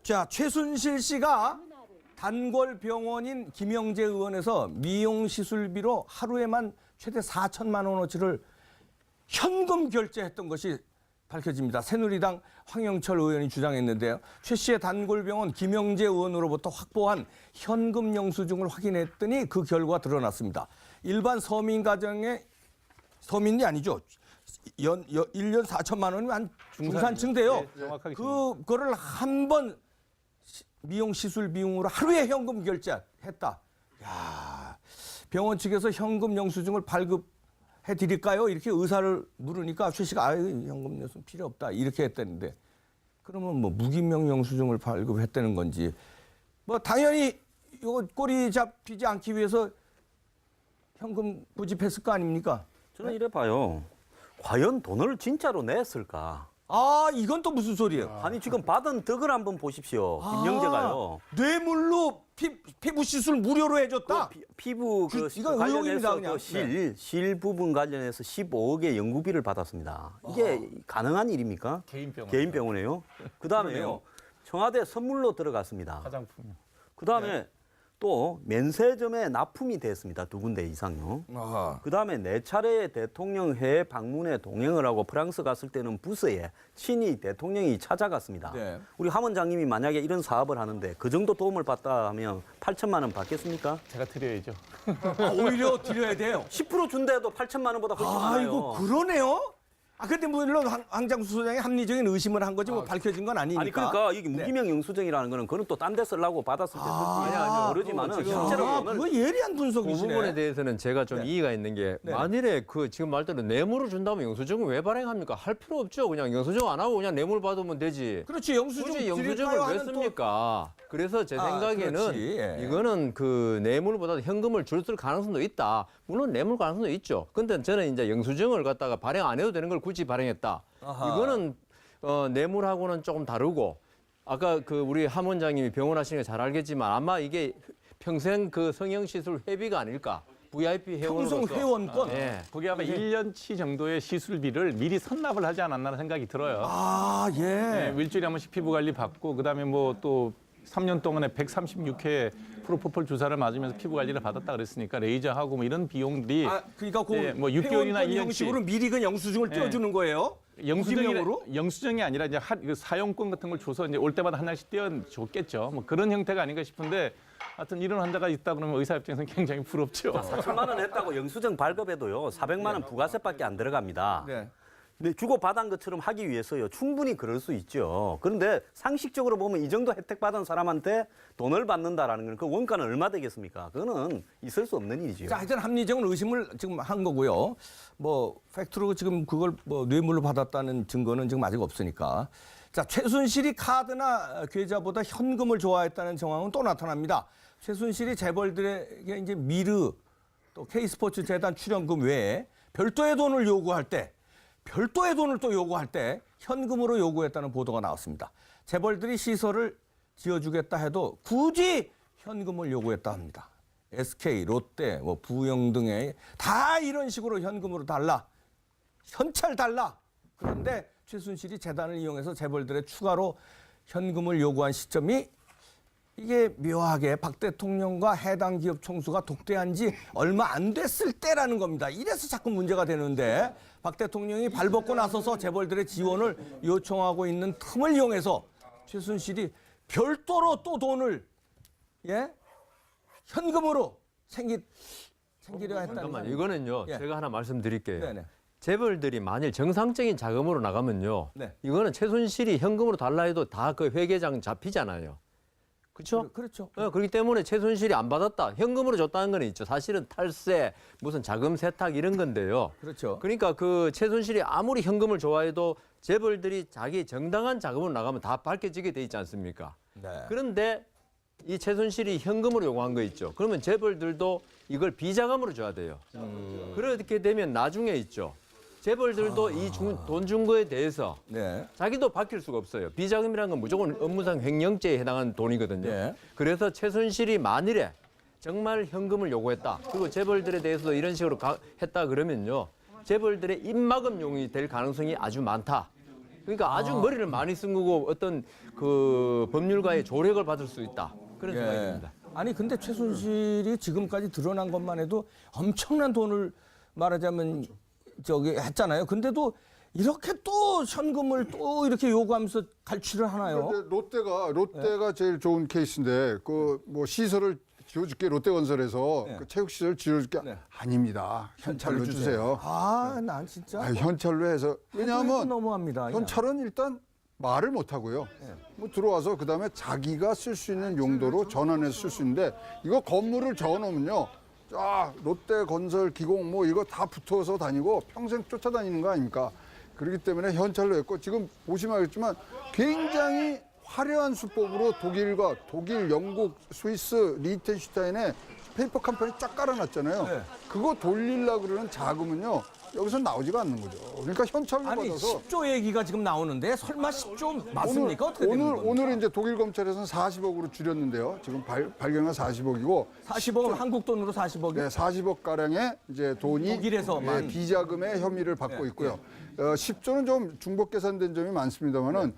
자, 최순실 씨가 단골병원인 김영재 의원에서 미용시술비로 하루에만 최대 4천만 원어치를 현금 결제했던 것이 밝혀집니다. 새누리당 황영철 의원이 주장했는데요. 최 씨의 단골병원 김영재 의원으로부터 확보한 현금 영수증을 확인했더니 그 결과가 드러났습니다. 일반 서민 가정의 서민이 아니죠. 1년 4천만 원이면 한 중산층 돼요. 네, 정확하게 그거를 한 번 미용 시술 비용으로 하루에 현금 결제했다. 야, 병원 측에서 현금 영수증을 발급해 드릴까요? 이렇게 의사를 물으니까 최 씨가 현금 영수증 필요 없다 이렇게 했다는데 그러면 뭐 무기명 영수증을 발급했다는 건지 뭐 당연히 이거 꼬리 잡히지 않기 위해서 현금 부집했을 거 아닙니까? 저는 이래 봐요. 과연 돈을 진짜로 냈을까? 아, 이건 또 무슨 소리예요? 아니 지금 받은 덕을 한번 보십시오. 김영재가요. 뇌물로 피부 시술 무료로 해줬다. 피부 이건 의혹입니다, 관련해서 그냥. 실 부분 관련해서 15억의 연구비를 받았습니다. 이게 가능한 일입니까? 개인 병원에요. 그다음에요. 청와대 선물로 들어갔습니다. 화장품. 그다음에 또 면세점에 납품이 됐습니다. 2군데 이상요. 아하. 그다음에 4차례 대통령 해외 방문에 동행을 하고 프랑스 갔을 때는 부스에 친히 대통령이 찾아갔습니다. 네. 우리 함 원장님이 만약에 이런 사업을 하는데 그 정도 도움을 받다 하면 8천만 원 받겠습니까? 제가 드려야죠. 오히려 드려야 돼요. 10% 준대도 8천만 원보다 훨씬 많아요. 이거 그러네요. 아, 근데 물론 황장수 소장이 합리적인 의심을 한 거지 뭐 밝혀진 건 아니니까. 아니 그러니까 이게 무기명 영수증이라는 거는 그건 또 딴 데 쓰려고 받았을 때 쓸지 모르지만은 실제로 그거 예리한 그 분석이시네. 부분에 대해서는 제가 좀 네. 이의가 있는 게 네. 만일에 그 지금 말대로 뇌물을 준다면 영수증을 왜 발행합니까? 할 필요 없죠. 그냥 영수증 안 하고 그냥 뇌물 받으면 되지. 그렇지, 영수증 굳이 드릴까요 영수증을 왜 하는 또- 씁니까? 그래서 제 생각에는 그렇지, 예. 이거는 그 뇌물보다 현금을 줬을 가능성도 있다. 물론 뇌물 가능성도 있죠. 근데 저는 이제 영수증을 갖다가 발행 안 해도 되는 걸 굳이 발행했다. 아하. 이거는 뇌물하고는 조금 다르고 아까 그 우리 함 원장님이 병원 하시는 게 잘 알겠지만 아마 이게 평생 그 성형시술 회비가 아닐까. VIP 회원으로서. 평생 회원권. 예. 거기 아마 1년치 정도의 시술비를 미리 선납을 하지 않았나 생각이 들어요. 아, 예. 네, 일주일에 한 번씩 피부 관리 받고 그다음에 뭐 또 3년 동안에 136회 프로포폴 주사를 맞으면서 피부 관리를 받았다 그랬으니까 레이저하고 뭐 이런 비용들이 아, 그러니까 그 뭐 6개월이나 회원권 1년치 형식으로 미리 그 영수증을 떼어주는 거예요? 무기명으로? 영수증이 아니라 이제 사용권 같은 걸 줘서 이제 올 때마다 하나씩 떼어줬겠죠. 뭐 그런 형태가 아닌가 싶은데 하여튼 이런 환자가 있다 그러면 의사 입장에서는 굉장히 부럽죠. 4천만 원 했다고 영수증 발급해도요. 400만 원 부가세밖에 안 들어갑니다. 네. 근데 주고 받은 것처럼 하기 위해서요. 충분히 그럴 수 있죠. 그런데 상식적으로 보면 이 정도 혜택 받은 사람한테 돈을 받는다라는 건 그 원가는 얼마 되겠습니까? 그거는 있을 수 없는 일이죠. 자, 하여튼 합리적인 의심을 지금 한 거고요. 뭐 팩트로 지금 그걸 뭐 뇌물로 받았다는 증거는 지금 아직 없으니까. 자, 최순실이 카드나 계좌보다 현금을 좋아했다는 정황은 또 나타납니다. 최순실이 재벌들에게 이제 미르 또 K스포츠 재단 출연금 외에 별도의 돈을 요구할 때 현금으로 요구했다는 보도가 나왔습니다. 재벌들이 시설을 지어주겠다 해도 굳이 현금을 요구했다 합니다. SK, 롯데, 뭐 부영 등의 다 이런 식으로 현금으로 달라. 현찰 달라. 그런데 최순실이 재단을 이용해서 재벌들의 추가로 현금을 요구한 시점이 이게 묘하게 박 대통령과 해당 기업 총수가 독대한 지 얼마 안 됐을 때라는 겁니다. 이래서 자꾸 문제가 되는데 박 대통령이 발벗고 나서서 재벌들의 지원을 요청하고 있는 틈을 이용해서 최순실이 별도로 또 돈을 현금으로 챙기려 했다는 잠깐만 거예요. 이거는요. 예. 제가 하나 말씀드릴게요. 네네. 재벌들이 만일 정상적인 자금으로 나가면요. 네. 이거는 최순실이 현금으로 달라 해도 다 그 회계장 잡히잖아요. 그렇죠? 그렇죠. 그렇기 때문에 최순실이 안 받았다. 현금으로 줬다는 건 있죠. 사실은 탈세, 무슨 자금 세탁 이런 건데요. 그렇죠. 그러니까 그 최순실이 아무리 현금을 좋아해도 재벌들이 자기 정당한 자금으로 나가면 다 밝혀지게 돼 있지 않습니까? 네. 그런데 이 최순실이 현금으로 요구한 거 있죠. 그러면 재벌들도 이걸 비자금으로 줘야 돼요. 그렇게 되면 나중에 있죠. 재벌들도 이 돈 준 거에 대해서 네. 자기도 밝힐 수가 없어요. 비자금이라는 건 무조건 업무상 횡령죄에 해당하는 돈이거든요. 네. 그래서 최순실이 만일에 정말 현금을 요구했다. 그리고 재벌들에 대해서도 이런 식으로 했다 그러면요. 재벌들의 입막음용이 될 가능성이 아주 많다. 그러니까 아주 머리를 많이 쓴 거고 어떤 그 법률가의 조력을 받을 수 있다. 그런 생각이 듭니다. 아니 근데 최순실이 지금까지 드러난 것만 해도 엄청난 돈을 말하자면 저기 했잖아요. 근데도 이렇게 또 현금을 또 이렇게 요구하면서 갈취를 하나요? 근데 롯데가 제일 좋은 케이스인데 그 뭐 시설을 지어줄게 롯데건설에서 그 체육시설 지어줄게 네. 아닙니다. 현찰로 주세요. 아, 난 진짜 현찰로 해서 왜냐하면 너무합니다. 현찰은 일단 말을 못 하고요. 뭐 들어와서 그다음에 자기가 쓸 수 있는 용도로 전환해서 쓸 수 있는데 이거 건물을 적어놓으면요. 자 롯데건설 기공 뭐 이거 다 붙어서 다니고 평생 쫓아다니는 거 아닙니까? 그렇기 때문에 현찰로 했고 지금 보시면 알겠지만 굉장히 화려한 수법으로 독일, 영국, 스위스, 리히텐슈타인의 페이퍼 컴퍼니 쫙 깔아놨잖아요. 네. 그거 돌리려고 그러는 자금은요. 여기서 나오지가 않는 거죠. 그러니까 현찰로 아니 받아서 10조 얘기가 지금 나오는데 설마 10조 맞습니까? 어떻게 되는 겁니까? 오늘 이제 독일 검찰에서는 40억으로 줄였는데요. 지금 발견한 40억이고 40억 한국 돈으로 40억이 네, 40억 가량의 이제 돈이 독일에서만. 비자금의 혐의를 받고 네, 있고요. 10조는 좀 중복 계산된 점이 많습니다만은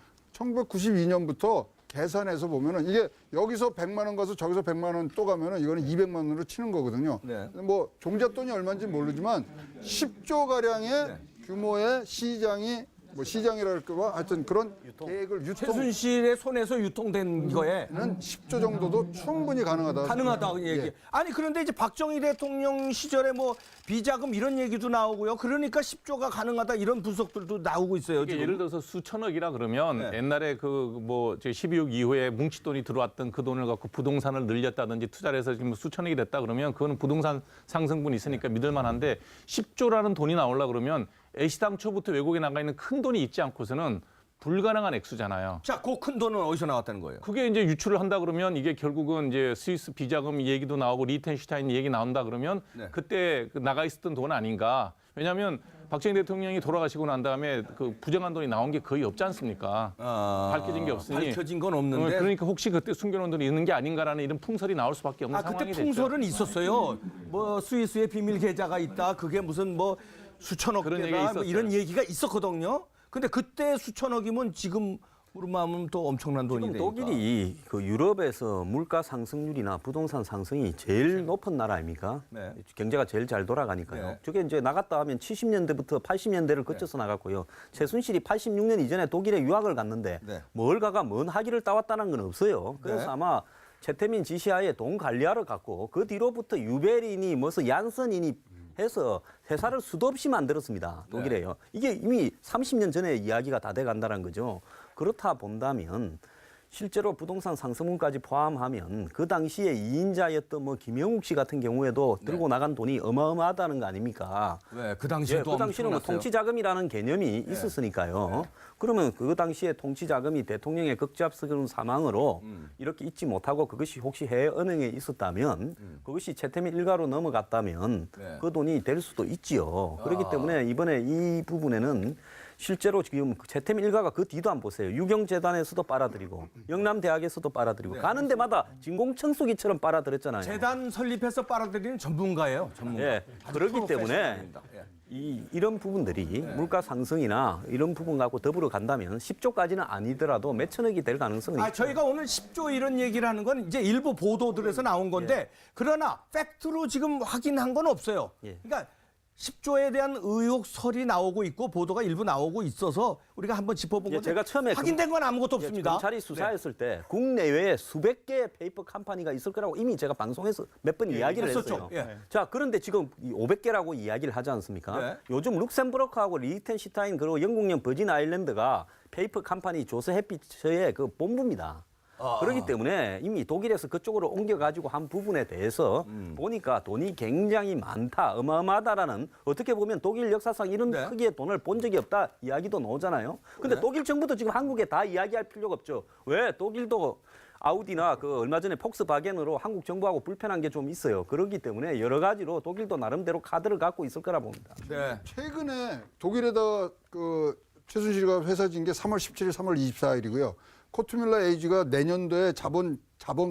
1992년부터 계산해서 보면은 이게 여기서 100만 원 가서 저기서 100만 원 또 가면은 이거는 200만 원으로 치는 거거든요. 네. 뭐 종잣돈이 얼마인지 모르지만 10조 가량의 규모의 시장이랄까 하여튼 그런 계획을 최순실의 손에서 유통된 거에 유통은 10조 정도도 충분히 가능하다. 가능하다고 얘기. 예. 아니 그런데 이제 박정희 대통령 시절에 뭐 비자금 이런 얘기도 나오고요. 그러니까 10조가 가능하다 이런 분석들도 나오고 있어요. 이게 지금. 예를 들어서 수천억이라 그러면 네. 옛날에 그 뭐 12.6 이후에 뭉칫돈이 들어왔던 그 돈을 갖고 부동산을 늘렸다든지 투자를 해서 지금 수천억이 됐다 그러면 그거는 부동산 상승분이 있으니까 믿을 만한데 10조라는 돈이 나오려 그러면 애시당초부터 외국에 나가 있는 큰 돈이 있지 않고서는 불가능한 액수잖아요. 자, 그 큰 돈은 어디서 나왔다는 거예요? 그게 이제 유출을 한다 그러면 이게 결국은 이제 스위스 비자금 얘기도 나오고 리히텐슈타인 얘기 나온다 그러면 네. 그때 그 나가 있었던 돈 아닌가? 왜냐하면 박정희 대통령이 돌아가시고 난 다음에 그 부정한 돈이 나온 게 거의 없지 않습니까? 밝혀진 게 없으니. 밝혀진 건 없는데. 그러니까 혹시 그때 숨겨놓은 돈이 있는 게 아닌가라는 이런 풍설이 나올 수밖에 없는 그때 상황이 됐죠. 풍설은 있었어요. 뭐 스위스에 비밀 계좌가 있다. 그게 무슨 뭐 수천억 그런 개다 얘기가 뭐 있었어요. 이런 얘기가 있었거든요. 근데 그때 수천억이면 지금 으로 하면 또 엄청난 돈이 지금 되니까. 독일이 그 유럽에서 물가 상승률이나 부동산 상승이 제일 높은 나라 아닙니까? 네. 경제가 제일 잘 돌아가니까요. 네. 저게 이제 나갔다 하면 70년대부터 80년대를 거쳐서 나갔고요. 최순실이 86년 이전에 독일에 유학을 갔는데 네. 뭘 가가 뭔 학위를 따왔다는 건 없어요. 그래서 네. 아마 최태민 지시하에 돈 관리하러 갔고 그 뒤로부터 유베린이 무슨 얀선이니 해서 회사를 수도 없이 만들었습니다. 독일에요. 이게 이미 30년 전에 이야기가 다 돼 간다는 거죠. 그렇다 본다면 실제로 부동산 상승분까지 포함하면 그 당시에 2인자였던 뭐 김영욱 씨 같은 경우에도 들고 나간 돈이 어마어마하다는 거 아닙니까? 왜? 그 예, 당시에도 그 당시는 뭐 엄청났어요. 통치자금이라는 개념이 있었으니까요. 그러면 그 당시에 통치자금이 대통령의 극잡스러운 사망으로 이렇게 잊지 못하고 그것이 혹시 해외 은행에 있었다면 그것이 채태민 일가로 넘어갔다면 네. 그 돈이 될 수도 있지요. 그렇기 때문에 이번에 이 부분에는 실제로 지금 채태민 일가가 그 뒤도 안 보세요. 유경재단에서도 빨아들이고 영남대학에서도 빨아들이고 가는 데마다 진공청소기처럼 빨아들였잖아요. 재단 설립해서 빨아들이는 전문가예요. 전문가. 예, 아주 그렇기 때문에 프로페셔널입니다. 예. 이런 부분들이 물가 상승이나 이런 부분 갖고 더불어 간다면 10조까지는 아니더라도 몇 천억이 될 가능성은 있죠. 저희가 오늘 10조 이런 얘기를 하는 건 이제 일부 보도들에서 나온 건데 그러나 팩트로 지금 확인한 건 없어요. 예. 그러니까 10조에 대한 의혹설이 나오고 있고 보도가 일부 나오고 있어서 우리가 한번 짚어본 예, 건데 제가 처음에 확인된 건 아무것도 예, 없습니다. 검찰이 수사했을 때 국내외에 수백 개의 페이퍼 컴퍼니가 있을 거라고 이미 제가 방송에서 몇 번 이야기를 했었죠. 했어요. 예. 자, 그런데 지금 500개라고 이야기를 하지 않습니까? 네. 요즘 룩셈부르크하고 리히텐슈타인 그리고 영국령 버진 아일랜드가 페이퍼 컴퍼니 조세 햇빛의 그 본부입니다. 그렇기 때문에 이미 독일에서 그쪽으로 옮겨가지고 한 부분에 대해서 보니까 돈이 굉장히 많다, 어마어마하다라는 어떻게 보면 독일 역사상 이런 네. 크기의 돈을 본 적이 없다 이야기도 나오잖아요. 근데 독일 정부도 지금 한국에 다 이야기할 필요가 없죠. 왜? 독일도 아우디나 그 얼마 전에 폭스바겐으로 한국 정부하고 불편한 게 좀 있어요. 그렇기 때문에 여러 가지로 독일도 나름대로 카드를 갖고 있을 거라 봅니다. 네. 최근에 독일에다 그 최순실이가 회사 진 게 3월 17일, 3월 24일이고요. 코트뮬러 에이지가 내년도에 자본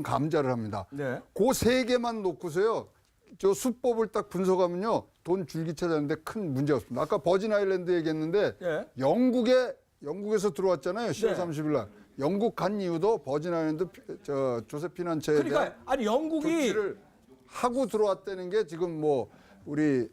감자를 합니다. 네. 그 세 개만 놓고서요. 저 수법을 딱 분석하면요. 돈 줄기차자는데 큰 문제 없습니다. 아까 버진 아일랜드 얘기했는데 예. 영국의 영국에서 들어왔잖아요. 10월 네. 30일 날. 영국 간 이유도 버진 아일랜드 조셉 피난처에 대한 그러니까 아니 영국이 조치를 하고 들어왔다는 게 지금 뭐 우리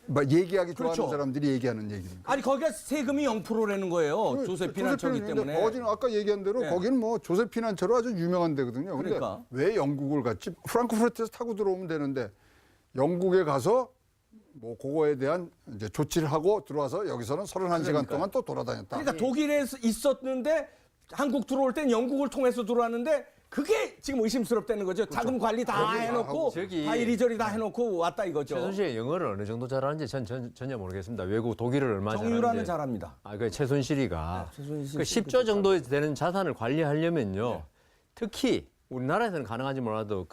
막 얘기하기 좋아하는 그렇죠. 사람들이 얘기하는 얘기입니다. 아니 거기가 세금이 0%라는 거예요. 조셉 피난처기 때문에. 버진 아까 얘기한 대로 네. 거기는 뭐 조셉 피난처로 아주 유명한 데거든요. 근데 그러니까. 왜 영국을 갔지? 프랑크푸르트에서 타고 들어오면 되는데 영국에 가서 뭐 그거에 대한 이제 조치를 하고 들어와서 여기서는 31시간 동안 또 돌아다녔다. 그러니까 독일에 있었는데 한국 들어올 땐 영국을 통해서 들어왔는데 그게 지금 의심스럽다는 거죠. 자금 관리 다 해놓고 저기 다 이리저리 다 해놓고 왔다 이거죠. 최순실이 영어를 어느 정도 잘하는지 전혀 모르겠습니다. 외국 독일을 얼마나 정유라는 잘하는지. 잘합니다. 그 최순실이가 네, 최순실 그 씨 10조 정도 되는 자산을 관리하려면요. 특히 우리나라에서는 가능한지 몰라도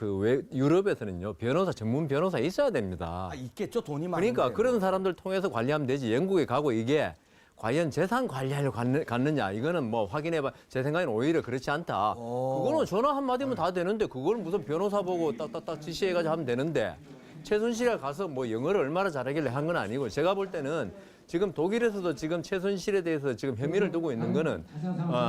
유럽에서는요. 전문 변호사 있어야 됩니다. 아, 있겠죠. 돈이 많은데. 그러니까 그런 사람들 통해서 관리하면 되지. 영국에 가고 이게 과연 재산 관리하려고 갔느냐 이거는 뭐 확인해봐. 제 생각에는 오히려 그렇지 않다. 그거는 전화 한마디면 다 되는데 그걸 무슨 변호사 보고 딱딱딱 지시해가지고 하면 되는데 최순실이 가서 뭐 영어를 얼마나 잘하길래 한 건 아니고 제가 볼 때는 지금 독일에서도 지금 최순실에 대해서 지금 혐의를 두고 있는 거는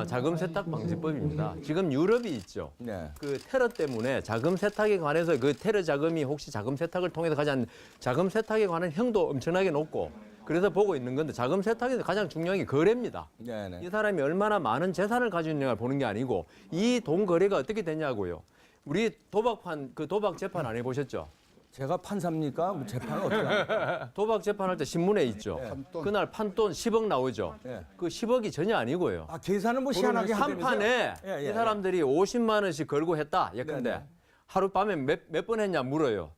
자금 세탁 방지법입니다. 지금 유럽이 있죠. 네. 그 테러 때문에 자금 세탁에 관해서 그 테러 자금이 혹시 자금 세탁을 통해서 가진 자금 세탁에 관한 형도 엄청나게 높고 그래서 보고 있는 건데 자금 세탁에서 가장 중요한 게 거래입니다. 네네. 이 사람이 얼마나 많은 재산을 가지고 있느냐를 보는 게 아니고 이 돈 거래가 어떻게 되냐고요. 우리 도박 재판 안 해보셨죠? 제가 판사입니까? 뭐 재판은 어떻게 합니까? 도박 재판할 때 신문에 있죠. 판돈. 그날 판돈 10억 나오죠. 네. 그 10억이 전혀 아니고요. 아 계산은 뭐 희한하게 한 하다면서요? 판에 예, 예, 이 사람들이 50만 원씩 걸고 했다. 네, 예컨대 네. 하룻밤에 몇 번 했냐 물어요.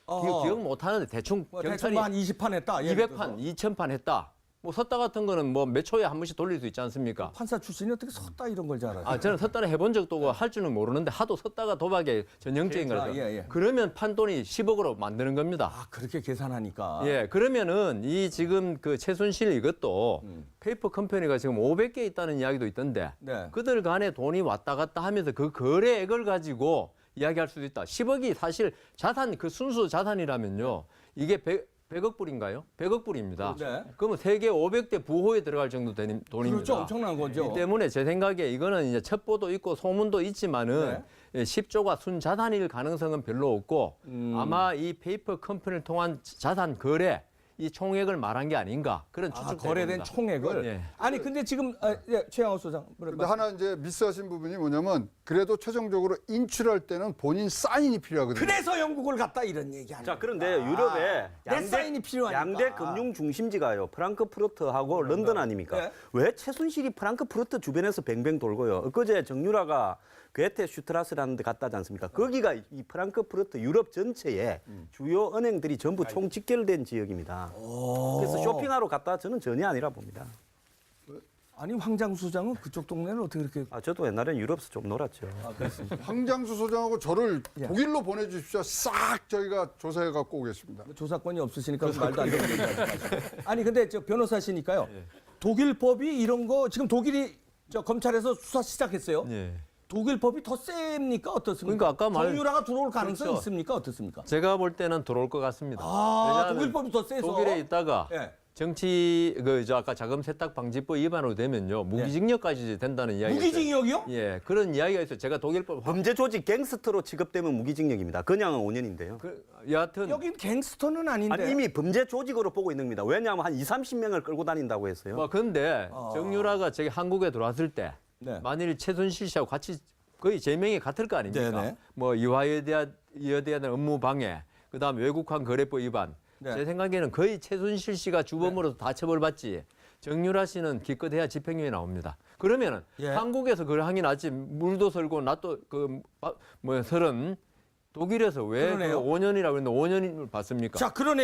기억 못 하는데 대충 뭐 경찰이 대충 한 20판 했다. 예를 200판, 들어서. 2000판 했다. 뭐 섰다 같은 거는 뭐 몇 초에 한 번씩 돌릴 수 있지 않습니까? 판사 출신이 어떻게 섰다 이런 걸 잘하죠? 아, 저는 섰다를 해본 적도 없고 할 줄은 모르는데 하도 섰다가 도박에 전형적인 아, 거라서. 예, 예. 그러면 판돈이 10억으로 만드는 겁니다. 아 그렇게 계산하니까. 예, 그러면은 이 지금 그 최순실 이것도 페이퍼 컴퍼니가 지금 500개 있다는 이야기도 있던데 네. 그들 간에 돈이 왔다 갔다 하면서 그 거래액을 가지고 이야기할 수도 있다. 10억이 사실 자산, 그 순수 자산이라면요. 이게 100억 불인가요? 100억 불입니다. 네. 그러면 세계 500대 부호에 들어갈 정도 되는 돈입니다. 그렇죠. 엄청난 거죠. 이 때문에 제 생각에 이거는 이제 첩보도 있고 소문도 있지만은 네. 10조가 순자산일 가능성은 별로 없고 아마 이 페이퍼 컴퍼니를 통한 자산 거래 이 총액을 말한 게 아닌가 그런 아, 추측 거래된 총액을. 예. 아니 근데 지금 최양호 소장. 근데 하나 이제 미스하신 부분이 뭐냐면 그래도 최종적으로 인출할 때는 본인 사인이 필요하거든요. 그래서 영국을 갔다 이런 얘기 아니에요. 자, 그런데 유럽에 내 사인이 필요하니까. 양대 금융 중심지가요. 프랑크푸르트하고 런던 아닙니까? 네. 왜 최순실이 프랑크푸르트 주변에서 뱅뱅 돌고요. 엊그제 정유라가 괴테 슈트라스라는 데 갔다지 않습니까? 거기가 이 프랑크푸르트 유럽 전체에 주요 은행들이 전부 총 직결된 지역입니다. 그래서 쇼핑하러 갔다 저는 전혀 아니라 봅니다. 아니 황장수 소장은 그쪽 동네는 어떻게 그렇게? 아, 저도 옛날엔 유럽에서 좀 놀았죠. 황장수 소장하고 저를 예. 독일로 보내주십시오. 싹 저희가 조사해 갖고 오겠습니다. 조사권이 없으시니까 말도 안 되는 얘기 하지 마시고. 아니 근데 저 변호사시니까요. 독일 법이 이런 거 지금 독일이 저 검찰에서 수사 시작했어요. 예. 독일 법이 더 셉니까 어떻습니까? 그러니까 아까 정유라가 들어올 가능성이 그렇죠. 있습니까 어떻습니까? 제가 볼 때는 들어올 것 같습니다. 아 왜냐하면 독일 법이 더 세서. 독일에 있다가 예. 정치 아까 자금 세탁 방지법 위반으로 되면요 무기징역까지 된다는 이야기가 무기징역이요? 있어요. 예, 그런 이야기가 있어요. 제가 독일법 범죄 조직 갱스터로 취급되면 무기징역입니다. 그냥은 5년인데요. 여하튼 여긴 갱스터는 아닌데. 아니, 이미 범죄 조직으로 보고 있는 겁니다. 왜냐하면 한 30명을 끌고 다닌다고 했어요. 뭐 근데 정유라가 저기 한국에 들어왔을 때 네. 만일 최순실 씨하고 같이 거의 제명이 같을 거 아닙니까? 네네. 뭐 이화여에 대한 업무 방해, 그다음 외국환 거래법 위반. 네. 제 생각에는 거의 최순실 씨가 주범으로서 다 처벌받지. 정유라 씨는 기껏해야 집행유예 나옵니다. 그러면은 예. 한국에서 그걸 하긴 하지 물도 설고 낫도 설은 독일에서 왜 그러네요. 5년이라고 했는데 5년을 받습니까? 자 그러네요.